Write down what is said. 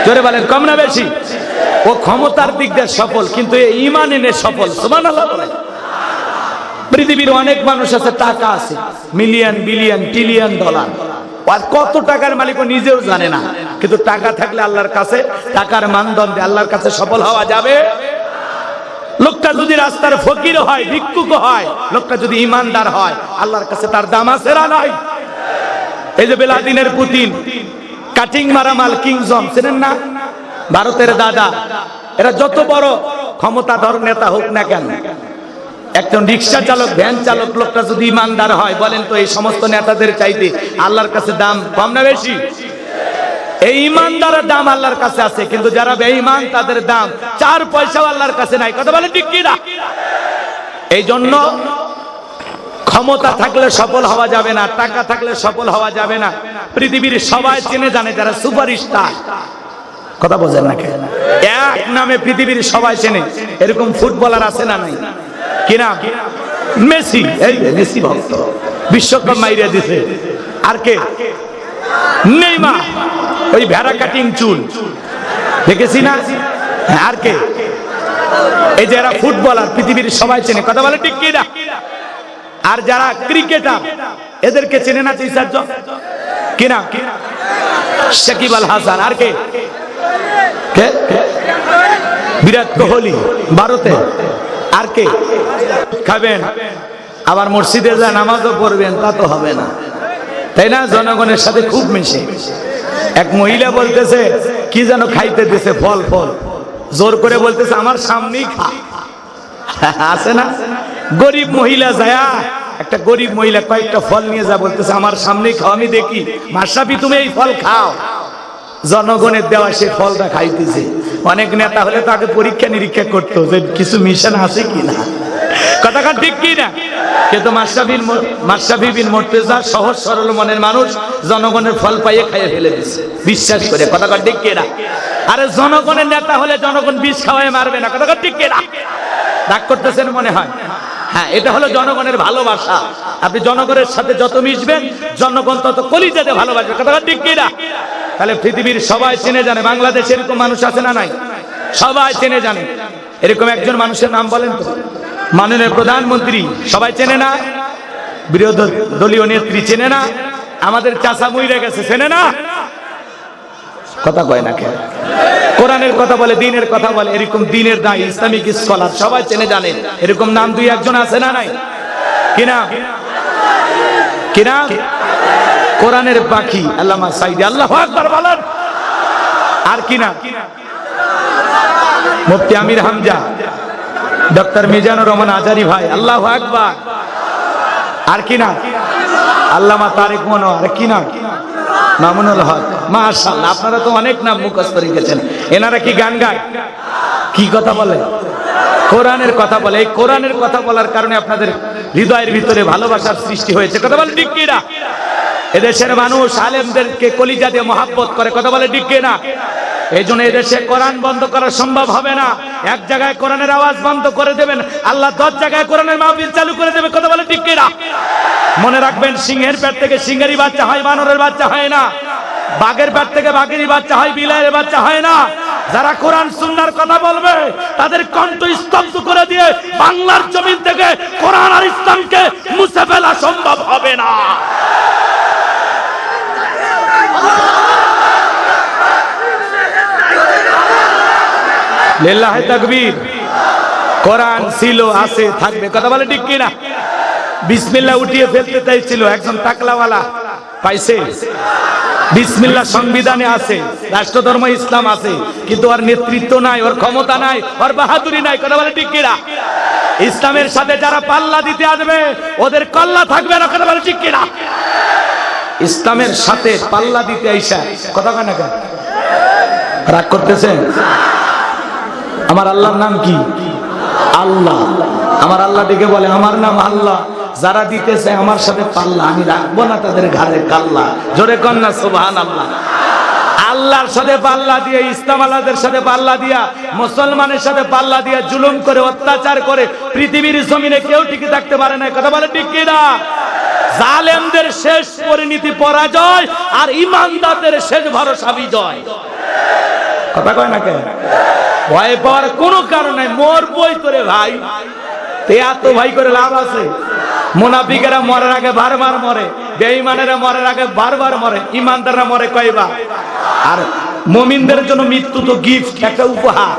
জোরে বলেন কম না বেশি? ও ক্ষমতার দিক দিয়ে সফল, কিন্তু ঈমান এনে সফল। সুবহানাল্লাহ বলেন। পৃথিবীর অনেক মানুষ আছে, টাকা আছে, মিলিয়ন বিলিয়ন ট্রিলিয়ন ডলার, আর কত টাকার মালিক ও নিজেও জানে না, কিন্তু টাকা থাকলে আল্লাহর কাছে, টাকার মানদণ্ডে আল্লাহর কাছে সফল হওয়া যাবে? লোকটা যদি রাস্তার ফকির হয়, ভিক্ষুক হয়, লোকটা যদি ইমানদার হয়, আল্লাহর কাছে তার দাম আছে না নাই? এই যে ভ্লাদিমির পুতিন, কাটিং মারা মাল কিংজন, চেনেন না? ভারতের দাদা। এরা যত বড় ক্ষমতাধর নেতা হোক না কেন, একজন রিক্সা চালক, ভ্যান চালক, লোকটা যদি ইমানদার হয়, বলেন তো এই সমস্ত নেতাদের চাইতে আল্লাহর কাছে দাম কম না বেশি? এই ইমানদারের দাম আল্লাহর কাছে আছে, কিন্তু যারা বেঈমান তাদের দাম 4 পয়সাও আল্লাহর কাছে নাই। কথা বলেন ঠিক কি না? এই জন্য ক্ষমতা থাকলে সফল হওয়া যাবে না, টাকা থাকলে সফল হওয়া যাবে না। পৃথিবীর সবাই চেনে জানে যারা সুপারস্টার, কথা বোঝেন না কেন? এক নামে পৃথিবীর সবাই চেনে, এরকম ফুটবলার আছে না নাই? কি নাম? মেসি। এই মেসি ভক্ত, বিশ্বকাপ মাইরা দিছে। আর কে? নেইমার, ওই ভেড়া কাটিং চুল, দেখেছি না? আর কে? এই যে এরা ফুটবলার, পৃথিবীর সবাই চেনে। কথা বলে ঠিক কি না? আর যারা ক্রিকেটার, এদেরকে চেনে না 3-4 জন? কি না? সাকিব আল হাসান। আর কে? বিরাট কোহলি, ভারতে। আর কে? খাবেন আবার মসজিদে যা নামাজও পড়বেন, তা তো হবে না, তাই না? জনগণের সাথে খুব মিশে। এক মহিলা বলতেছে কি যেন খাইতে দিছে, ফল ফল, জোর করে বলতেছে আমার সামনেই খা। আছে না? গরিব মহিলা যায়, একটা গরিব মহিলা কয়েকটা ফল নিয়ে যা, বলতেছে আমার সামনেই খাও, আমি দেখি। মাশরাফি তুমি এই ফল খাও। জনগণের দেওয়া সে ফলটা খাইতেছে। অনেক নেতা হলে তাকে পরীক্ষা নিরীক্ষা করতো যে কিছু মিশন আছে কিনা, কথা ঠিক কি না? কিন্তু মাশরাফি বিন মুর্তজা সহজ সরল মনের মানুষ, জনগণের ফল পাইয়ে খাইয়ে ফেলে দিচ্ছে বিশ্বাস করে, কথা ঠিক কি না? আরে জনগণের নেতা হলে জনগণ বিষ খাওয়ায় মারবে না, কথা ঠিক কি না? রাগ করতেছেন মনে হয়? হ্যাঁ, এটা হলো জনগণের ভালোবাসা। আপনি জনগণের সাথে যত মিশবেন, জনগণ তত কলিজাতে ভালোবাসবে, কথা ঠিক কি না? তাহলে পৃথিবীর সবাই চেনে জানে, বাংলাদেশে এরকম মানুষ আছে না নাই? সবাই চেনে জানে। এরকম একজন মানুষের নাম বলেন তো? মাননীয় প্রধানমন্ত্রী সবাই চেনে না? বিরোধী দলীয় নেত্রী চেনে না? আমাদের চাচা মইরা গেছে, চেনে না? কথা কয় না কেন? কোরআনের কথা বলে, দিনের কথা বলে, এরকম দিনের দায়, ইসলামিক স্কলার সবাই চেনে জানে। এরকম নাম 2-1 আছে না নাই? কি নাম? কি নাম? কোরআনের পাখি আল্লামা সাইদি, আল্লাহু আকবার বলেন। আর কি নাম? মুফতি আমির হামজা, ডক্টর মিজানুর রহমান আজারি ভাই, আল্লাহু আকবার। আর কি নাম? আল্লামা তারেক মনোয়ার। কি নাম? মামুনুল হক। মাশাআল্লাহ, আপনারা তো অনেক নাম মুখস্থ রেখেছেন। এনারা কি গান গায়? কি কথা বলে? কোরআনের কথা বলে। এই কোরআনের কথা বলার কারণে আপনাদের হৃদয়ের ভিতরে ভালোবাসার সৃষ্টি হয়েছে, কথা বলে ঠিক কি না? এদেশের মানুষ আলেমদেরকে কলিজা দিয়ে মহাব্বত করে, কথা বলে ঠিক কি না? এই জন্য এদেশে কোরআন বন্ধ করা সম্ভব হবে না। এক জায়গায় কোরআনের আওয়াজ বন্ধ করে দেবেন, আল্লাহ 10 জায়গায় কোরআনের মাহফিল চালু করে দেবে, কথা বলে ঠিক কি না? মনে রাখবেন, সিংহের পেট থেকে সিংহেরই বাচ্চা হয়, বানরের বাচ্চা হয় না। বাঘের পেট থেকে বাঘেরই বাচ্চা হয়, বিলাইয়ের বাচ্চা হয় না। যারা কোরআন সুন্নাহর কথা বলবে, তাদের কণ্ঠ স্তব্ধ করে দিয়ে বাংলার জমিন থেকে কোরআন আর ইসলামকে মুছে ফেলা সম্ভব হবে না। লিল্লাহি তাকবীর। কোরআন ছিল, আছে, থাকবে, কথা বলে ঠিক কি না? বিসমিল্লাহ উঠিয়ে ফেলতে চাইছিল, একজন টাকলাওয়ালা পাইছে। বিসমিল্লাহ সংবিধানে আছে, রাষ্ট্রধর্ম ইসলাম আছে, কিন্তু ওর নেতৃত্ব নাই, ওর ক্ষমতা নাই, ওর বাহাদুরি নাই, কথা বলে ঠিক কি না? ইসলামের সাথে যারা পাল্লা দিতে আসবে, ওদের কল্লা থাকবে না, কথা বলে ঠিক কি না? ইসলামের সাথে পাল্লা দিতে আইসা, কথা কয় না কেন? রাগ করতেছেন? আমার আল্লাহর নাম কি? আল্লাহ। আমার আল্লাহ ডেকে বলে আমার নাম আল্লাহ। যারা দিতেছে আমার সাথে পাল্লা, আমি রাখবো না তাদের ঘাড়ে কাল্লা। জোরে কন্যা সুবহানাল্লাহ। আল্লাহর সাথে পাল্লা দিয়ে, ইসলাম আলাদের সাথে পাল্লা দিয়া, মুসলমানের সাথে পাল্লা দিয়া জুলুম করে, অত্যাচার করে পৃথিবীর জমিনে কেউ টিকে থাকতে পারে না, কথা বলে ঠিক কি না? জালেমদের শেষ পরিণতি পরাজয়, আর ইমানদারদের শেষ ভরসা বিজয়। কথা কয় না কেন? ভয় পাওয়ার কোনো কারণ নাই, মোর বই তোরে ভাই, তে এত ভাই করে লাভ আছে? মুনাফিকেরা মরার আগে বারবার মরে, বেঈমানেরা মরার আগে বারবার মরে, ইমানদাররা মরে কয়বার? আর মুমিনদের জন্য মৃত্যু তো গিফট, একটা উপহার।